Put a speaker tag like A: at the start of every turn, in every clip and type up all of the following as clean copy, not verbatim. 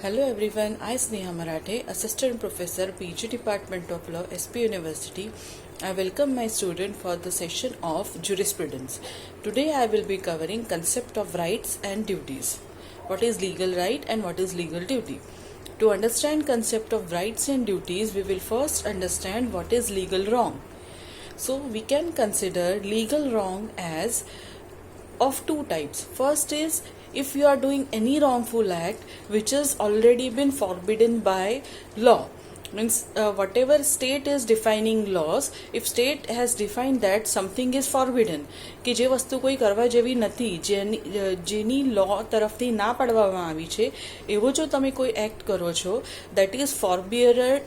A: Hello everyone, I Sneha Marathe, Assistant Professor, PG Department of Law, SP University. I welcome my student for the session of jurisprudence. Today I will be covering concept of rights and duties. What is legal right and what is legal duty? To understand concept of rights and duties, we will first understand what is legal wrong. So we can consider legal wrong as of two types. First is if you are doing any wrongful act which has already been forbidden by law. Means whatever state is defining laws, if state has defined that something is forbidden, કે જે વસ્તુ કોઈ કરવા જેવી નથી, જેની law તરફથી ના પાડવામાં આવી છે, એવો જો તમે કોઈ એક્ટ કરો છો, that is forbeared,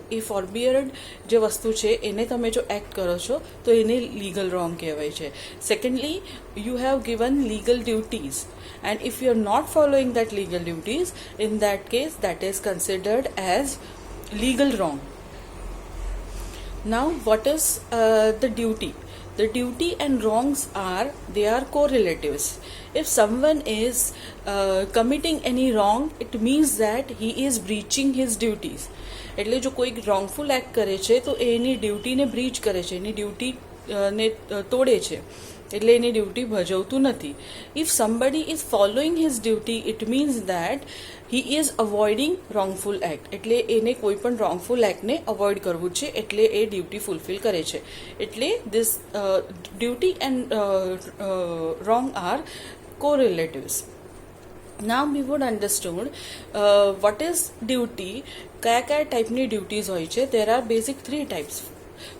A: A forbeared જે વસ્તુ છે એને તમે જો એક્ટ કરો છો તો એને legal wrong કહેવાય છે. Secondly, you have given legal duties, and if you are not following that legal duties, in that case that is considered as legal wrong. Now what is the duty? The duty and wrongs are correlatives. If someone is committing any wrong, it means that he is breaching his duties. એટલે જો કોઈ wrongful act કરે છે તો એની ડ્યુટીને breach કરે છે, એની duty ને તોડે છે, એટલે એની ડ્યુટી ભજવતું નથી. If somebody is following his duty, it means that he is avoiding wrongful act. એટલે એને કોઈ પણ wrongful act ને અવોઇડ કરવું છે, એટલે એ ડ્યુટી ફૂલફિલ કરે છે. એટલે this duty and wrong are correlatives. Now we would understood what is duty, કયા ટાઈપની ડ્યુટીઝ હોય છે. There are basic three types.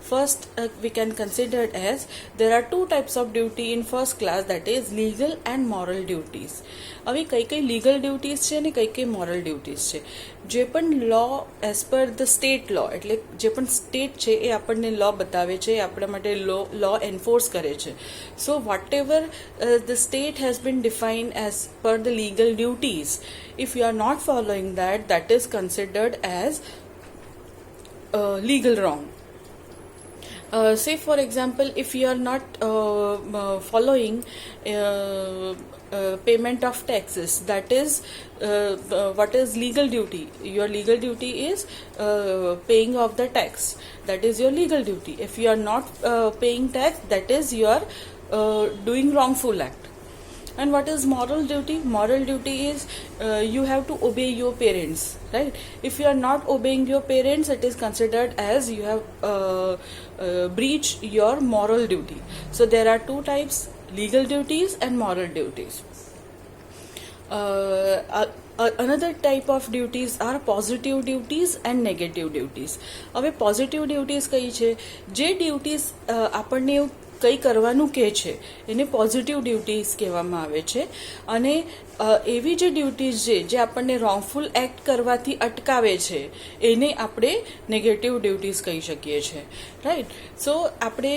A: First, we can consider as there are two types of duty in first class, that is legal and moral duties. હવે કઈ legal duties છે ને કઈ moral duties છે. જે પણ law as per the state law, એટલે જે પણ state છે એ આપણને law બતાવે છે, આપણા માટે law enforce કરે છે. So whatever the state has been defined as per the legal duties, if you are not following that, that is considered as legal wrong. Say for example, if you are not following payment of taxes, that is what is legal duty? Your legal duty is paying of the tax, that is your legal duty. If you are not paying tax, that is you are doing wrongful act. And what is moral duty? Moral duty is you have to obey your parents, right? If you are not obeying your parents, it is considered as you have breached your moral duty. So there are two types, legal duties and moral duties. Another type of duties are positive duties and negative duties. હવે positive duties કઈ છે? જે duties આપણને કંઈ કરવાનું કહે છે એને પોઝિટિવ ડ્યુટીઝ કહેવામાં આવે છે. અને એવી જે ડ્યુટીઝ છે જે આપણને રોંગફુલ એક્ટ કરવાથી અટકાવે છે એને આપણે નેગેટિવ ડ્યુટીઝ કહી શકીએ છીએ, રાઈટ. સો આપણે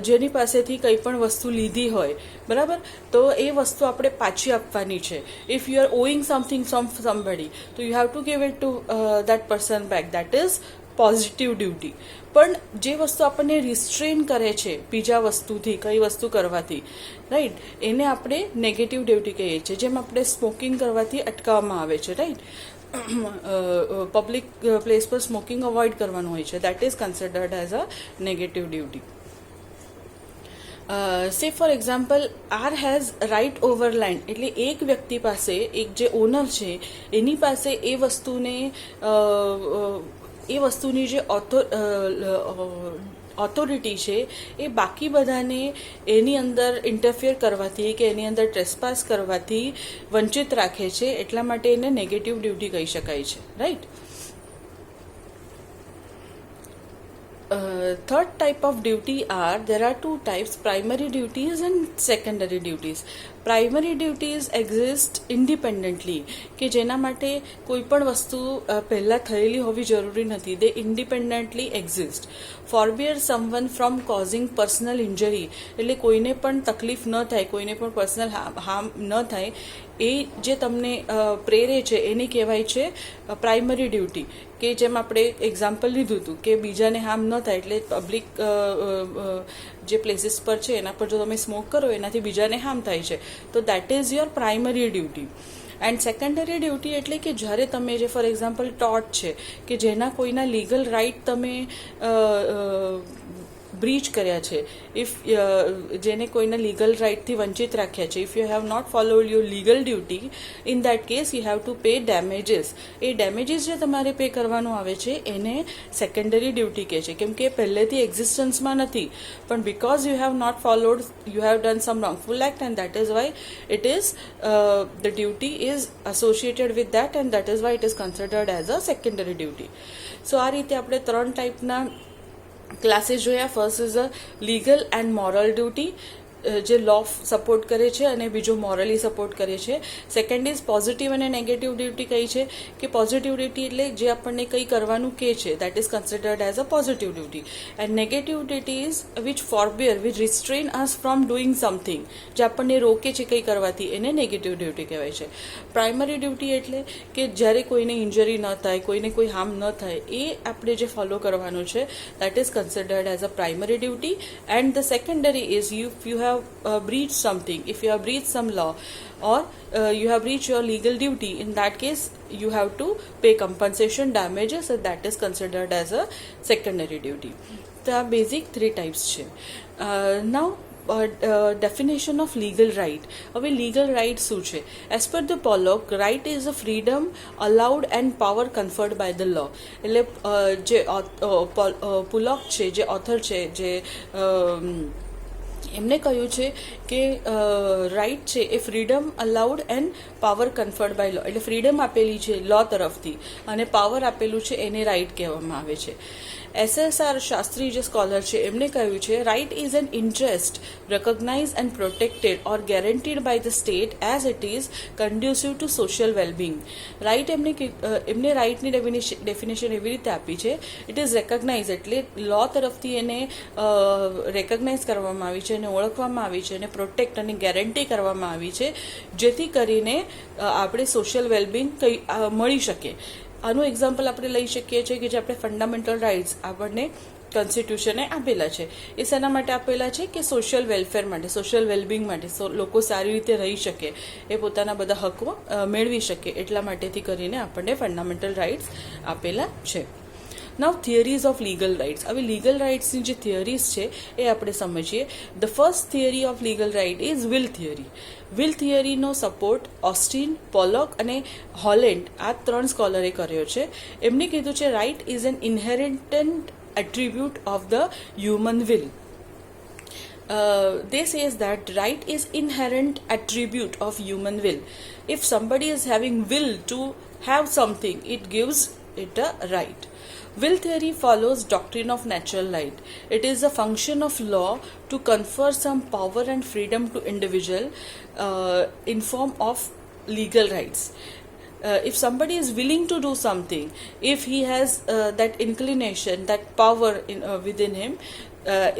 A: જેની પાસેથી કંઈ પણ વસ્તુ લીધી હોય, બરાબર, તો એ વસ્તુ આપણે પાછી આપવાની છે. If you are owing something from somebody, તો you have to give it to that person back, that is positive duty. પણ જે વસ્તુ આપણને રિસ્ટ્રેન કરે છે બીજા વસ્તુથી, કઈ વસ્તુ કરવાથી, રાઈટ, એને આપણે નેગેટિવ ડ્યુટી કહીએ છીએ. જેમ આપણે સ્મોકિંગ કરવાથી અટકાવવામાં આવે છે, રાઈટ, પબ્લિક પ્લેસ પર સ્મોકિંગ અવોઇડ કરવાનું હોય છે, that is considered as a negative duty. Say for example, R has right over land, એટલે એક વ્યક્તિ પાસે, એક જે ઓનર છે એની પાસે એ વસ્તુની જે ઓથોરિટી છે એ બાકી બધાને એની અંદર ઇન્ટરફિયર કરવાથી કે એની અંદર ટ્રેસપાસ કરવાથી વંચિત રાખે છે, એટલા માટે એને નેગેટિવ ડ્યુટી કહી શકાય છે, right. Third type of duty are, there are two types, primary duties and secondary duties. Primary duties exist independently, કે જેના માટે કોઈ પણ વસ્તુ પહેલાં થયેલી હોવી જરૂરી નથી. They independently exist. Forbear someone from causing personal injury, એટલે કોઈને પણ તકલીફ ન થાય, કોઈને પણ પર્સનલ હાર્મ ન થાય, એ જે તમને પ્રેરે છે એને કહેવાય છે પ્રાઇમરી ડ્યુટી. કે જેમ આપણે એક્ઝામ્પલ લીધું હતું કે બીજાને હાર્મ ન થાય, એટલે પબ્લિક જે પ્લેસીસ પર છે એના પર જો તમે સ્મોક કરો એનાથી બીજાને હાર્મ થાય છે, તો that is your primary duty. And secondary duty એટલે કે જ્યારે તમે જે ફોર એક્ઝામ્પલ ટોર્ટ છે કે જેના કોઈના લીગલ રાઇટ તમે બ્રીચ કર્યા છે, ઇફ જેને કોઈના લીગલ રાઇટથી વંચિત રાખ્યા છે, if you have not followed your legal duty, in that case you have to pay damages. એ ડેમેજીસ જે તમારે પે કરવાનું આવે છે એને સેકન્ડરી ડ્યુટી કહે છે, કેમ કે પહેલેથી એક્ઝિસ્ટન્સમાં નથી, પણ because you have not followed, you have done some wrongful act and that is why it is the duty is associated with that and that is why it is considered as a secondary duty. So આ રીતે આપણે 3 ટાઈપના classes જોયા. First is a legal and moral duty, જે law support કરે છે, અને બીજો મોરલી સપોર્ટ કરે છે. સેકન્ડ ઇઝ પોઝિટિવ અને નેગેટિવ ડ્યુટી. કઈ છે કે પોઝિટિવ ડ્યુટી એટલે જે આપણને કંઈ કરવાનું કહે છે, that is considered as a positive duty. And negative duty is which forbear, which restrain us from doing something, જે આપણને રોકે છે કંઈ કરવાથી, એને નેગેટિવ ડ્યુટી કહેવાય છે. પ્રાઇમરી ડ્યુટી એટલે કે જ્યારે કોઈને ઇન્જરી ન થાય, કોઈને કોઈ હાર્મ ન થાય, એ આપણે જે ફોલો કરવાનું છે, that is considered as a primary duty. And the secondary is you have breached something, if you have breached some law or you have breached your legal duty, in that case you have to pay compensation, damages, and that is considered as a secondary duty. The basic 3 types છે. Now definition of legal right. હવે legal right શું છે? As per the Pollock, right is a freedom allowed and power conferred by the law. એટલે જે પુલોક છે, જે author છે, જે એમને કહ્યું છે કે રાઇટ છે a freedom allowed and power conferred by law, એટલે ફ્રીડમ આપેલી છે લો તરફથી અને પાવર આપેલું છે એને રાઇટ કહેવામાં આવે છે. SSR શાસ્ત્રી જે સ્કોલર છે એમને કહ્યું છે right is an interest recognized and protected or guaranteed by the state as it is conducive to social well-being. Right એમને રાઇટની ડેફિનેશન એવી રીતે આપી છે, ઇટ ઇઝ રેકગ્નાઇઝ એટલે લો તરફથી એને રેકગ્નાઇઝ કરવામાં આવી છે, એને ઓળખવામાં આવી છે, અને પ્રોટેક્ટ અને ગેરંટી કરવામાં આવી છે, જેથી કરીને આપણે સોશિયલ વેલબિંગ મળી શકે. આનું એક્ઝામ્પલ આપણે લઈ શકીએ છીએ કે જે આપણે ફંડામેન્ટલ રાઇટ્સ આપણને કોન્સ્ટિટ્યુશને આપેલા છે, એ શેના માટે આપેલા છે કે સોશિયલ વેલફેર માટે, સોશિયલ વેલબિંગ માટે, લોકો સારી રીતે રહી શકે, એ પોતાના બધા હકો મેળવી શકે, એટલા માટેથી કરીને આપણને ફંડામેન્ટલ રાઇટ્સ આપેલા છે. Now theories of legal rights. હવે લીગલ રાઇટ્સની જે થિયરીઝ છે એ આપણે સમજીએ. The first theory of legal right is will theory. Will થિયરીનો સપોર્ટ ઓસ્ટિન, પોલોક અને હોલેન્ડ આ 3 સ્કોલરે કર્યો છે. એમને કીધું છે right is an inherent attribute of the human will. They says that right is inherent attribute of human will. If somebody is having will to have something, it gives it a right. Will theory follows doctrine of natural right. It is a function of law to confer some power and freedom to individual in form of legal rights. If somebody is willing to do something, if he has that inclination, that power within him,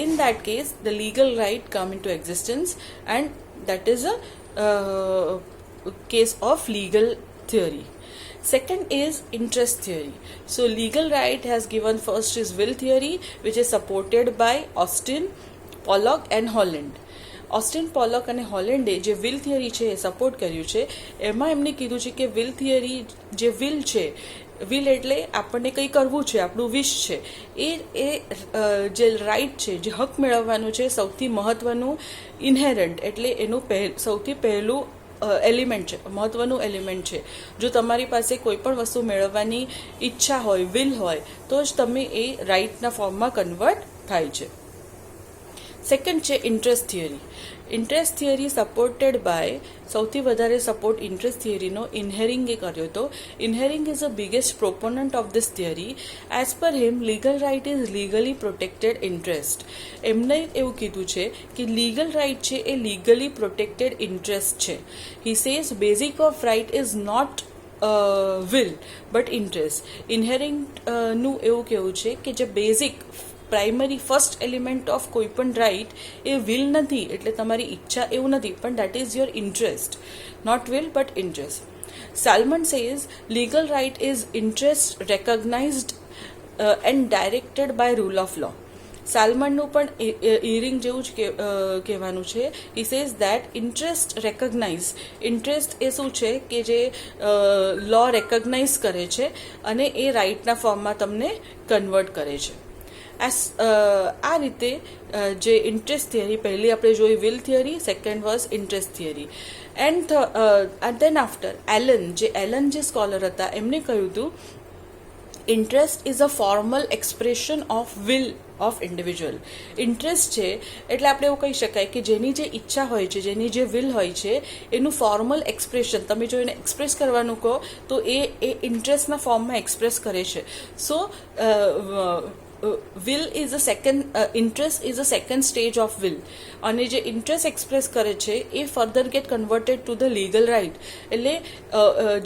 A: in that case the legal right come into existence, and that is a case of legal theory. Second is interest theory. So legal right has given, first is will theory, which is supported by Austin, Pollock and Holland. Austin, Pollock અને હોલેન્ડે જે will theory છે એ support કર્યું છે. એમાં એમને કીધું છે કે વિલ થિયરી જે વિલ છે, વિલ એટલે આપણને કંઈ કરવું છે, આપણું વિશ છે, એ જે રાઇટ છે, જે હક મેળવવાનું છે, સૌથી મહત્ત્વનું ઇનહેરન્ટ એટલે એનું સૌથી પહેલું એલિમેન્ટ છે, મહત્ત્વનું એલિમેન્ટ છે. જો તમારી પાસે કોઈ પણ વસ્તુ મેળવવાની ઈચ્છા હોય, વિલ હોય, તો જ તમે એ રાઇટના ફોર્મમાં કન્વર્ટ થાય છે. સેકન્ડ છે interest theory. Interest theory supported by, સૌથી વધારે સપોર્ટ ઇન્ટરેસ્ટ થિયરીનો ઇનહેરિંગે કર્યો હતો. Ihering is the biggest proponent of this theory. As per him legal right is legally protected interest. એમને એવું કીધું છે કે લીગલ રાઇટ છે એ લીગલી પ્રોટેક્ટેડ ઇન્ટરેસ્ટ છે. He says basic of right is not will but interest. ઇનહેરિંગનું એવું કહેવું છે કે જે basic primary first element of કોઈ પણ રાઇટ એ વિલ નથી, એટલે તમારી ઈચ્છા એવું નથી, પણ that is your interest, not will but interest. Salmond says legal right is interest recognised and directed by rule of law. સાલમનનું પણ ઇયરિંગ જેવું જ કહેવાનું છે. He says that interest recognise, interest એ શું છે કે જે લો રેકગ્નાઇઝ કરે છે અને એ રાઇટના ફોર્મમાં તમને કન્વર્ટ કરે છે. આ રીતે જે ઇન્ટરેસ્ટ થિયરી, પહેલી આપણે જોઈ will theory, second was interest theory. And then after Allen જે સ્કોલર હતા એમને કહ્યું હતું interest is a formal expression of will of individual. Interest છે એટલે આપણે એવું કહી શકાય કે જેની જે ઈચ્છા હોય છે, જેની જે વિલ હોય છે એનું ફોર્મલ એક્સપ્રેશન, તમે જો એને એક્સપ્રેસ કરવાનું કહો તો એ ઇન્ટરેસ્ટના ફોર્મમાં એક્સપ્રેસ કરે છે. સો will is a second interest is a second stage of will, અને જે ઇન્ટરેસ્ટ એક્સપ્રેસ કરે છે એ further get converted to the legal right. એટલે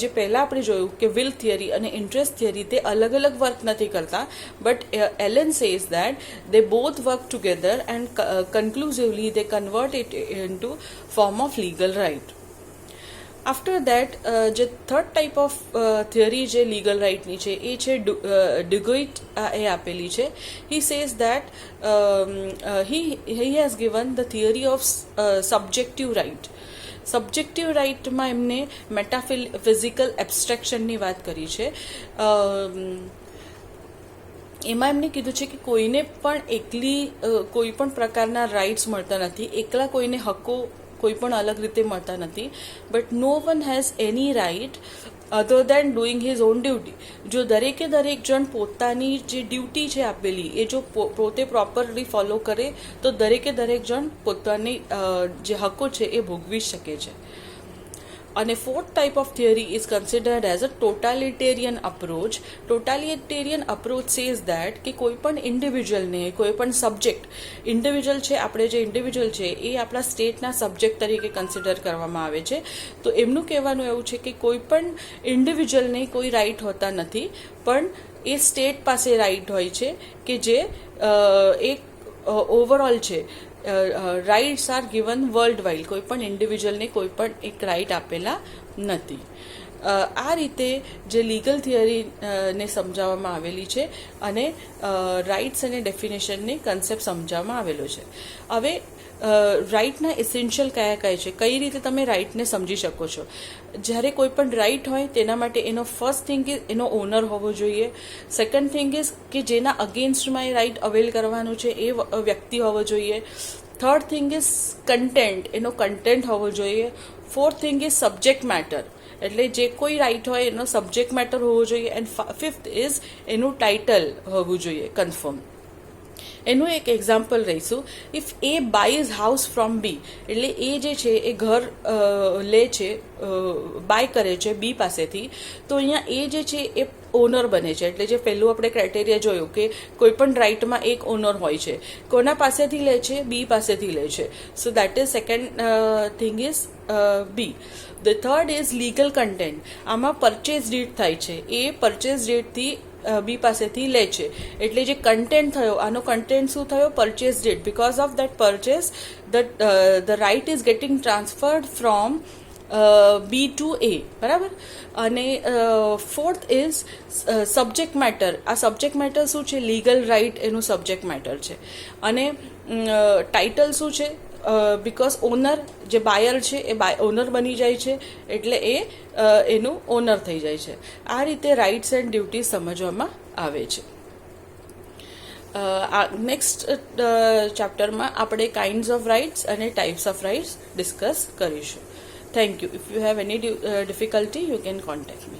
A: જે પહેલાં આપણે જોયું કે વિલ થિયરી અને ઇન્ટરેસ્ટ થિયરી તે અલગ અલગ વર્ક નથી કરતા, but Allen says that they both work together and conclusively they convert it into form of legal right. After that જે થર્ડ ટાઈપ ઓફ થિયરી જે લીગલ રાઇટની છે એ છે ડુગોઇટ એ આપેલી છે. He says that he has given the theory of subjective right. Subjective રાઇટમાં એમને મેટાફિઝિકલ એબ્સ્ટ્રેક્શનની વાત કરી છે. એમાં એમને કીધું છે કે કોઈને પણ એકલી કોઈ પણ પ્રકારના રાઇટ્સ મળતા નથી, એકલા કોઈને હક્કો કોઈ પણ અલગ રીતે મળતા નથી. But no one has any right other than doing his own duty. જો દરેકે દરેક જણ પોતાની જે ડ્યુટી છે આપેલી એ જો પોતે પ્રોપરલી ફોલો કરે તો દરેકે દરેક જણ પોતાની જે હક્કો છે એ ભોગવી શકે છે. અને fourth type of theory is considered as a totalitarian approach. Totalitarian approach says that કે કોઈ પણ ઇન્ડિવિજ્યુઅલને, કોઈ પણ સબ્જેક્ટ, ઇન્ડિવિજ્યુઅલ છે, આપણે જે ઇન્ડિવિજ્યુઅલ છે એ આપણા સ્ટેટના સબ્જેક્ટ તરીકે કન્સિડર કરવામાં આવે છે. તો એમનું કહેવાનું એવું છે કે કોઈ પણ ઇન્ડિવિજ્યુઅલને કોઈ રાઇટ હોતા નથી, પણ એ સ્ટેટ પાસે રાઇટ હોય છે કે જે એક ઓવરઓલ છે. Rights are given world wide, કોઈ પણ ઇન્ડિવિજ્યુઅલને કોઈ પણ એક રાઇટ આપેલા નથી. આ રીતે જે લીગલ થિયરીને સમજાવવામાં આવેલી છે અને રાઇટ્સ અને ડેફિનેશનની કન્સેપ્ટ સમજાવવામાં આવેલો છે. હવે રાઇટના એસેન્શિયલ કયા કયા છે, કઈ રીતે તમે રાઇટને સમજી શકો છો. જ્યારે કોઈ પણ રાઇટ હોય તેના માટે એનો ફર્સ્ટ થિંગ ઇઝ એનો ઓનર હોવો જોઈએ. સેકન્ડ થિંગ ઇઝ કે જેના અગેન્સ્ટમાં એ રાઇટ અવેલ કરવાનું છે એ વ્યક્તિ હોવો જોઈએ. થર્ડ થિંગ ઇઝ કન્ટેન્ટ, એનો કન્ટેન્ટ હોવો જોઈએ. Fourth thing is subject matter, એટલે જે કોઈ રાઇટ હોય એનો સબ્જેક્ટ મેટર હોવો જોઈએ. એન્ડ ફિફ્થ ઇઝ એનું ટાઇટલ હોવું જોઈએ કન્ફર્મ. એનું એક એક્ઝામ્પલ લઈશું. If A buys house from B, એટલે એ જે છે એ ઘર લે છે, બાય કરે છે બી પાસેથી, તો અહીંયા એ જે છે એ ઓનર બને છે. એટલે જે પહેલું આપણે ક્રાઇટેરિયા જોયું કે કોઈ પણ રાઇટમાં એક ઓનર હોય છે. કોના પાસેથી લે છે? બી પાસેથી લે છે. So that is second thing is B. The third is legal content. આમાં પરચેઝ ડીડ થાય છે, એ પરચેઝ ડીડથી બી પાસેથી લે છે. એટલે જે કન્ટેન્ટ થયો, આનો કન્ટેન્ટ શું થયો? Purchase deed. Because of that purchase the right is getting transferred from B to A, બરાબર. અને ફોર્થ ઇઝ સબ્જેક્ટ મેટર. આ સબ્જેક્ટ મેટર શું છે? લીગલ રાઇટ એનું સબ્જેક્ટ મેટર છે. અને ટાઇટલ શું છે? બિકોઝ ઓનર જે બાયર છે એ ઓનર બની જાય છે, એટલે એ એનું ઓનર થઈ જાય છે. આ રીતે રાઇટ્સ એન્ડ ડ્યુટીઝ સમજવામાં આવે છે. નેક્સ્ટ ચેપ્ટરમાં આપણે કાઇન્ડ્સ ઓફ રાઇટ્સ અને ટાઈપ્સ ઓફ રાઇટ્સ ડિસ્કસ કરીશું. Thank you. If you have any difficulty, you can contact me.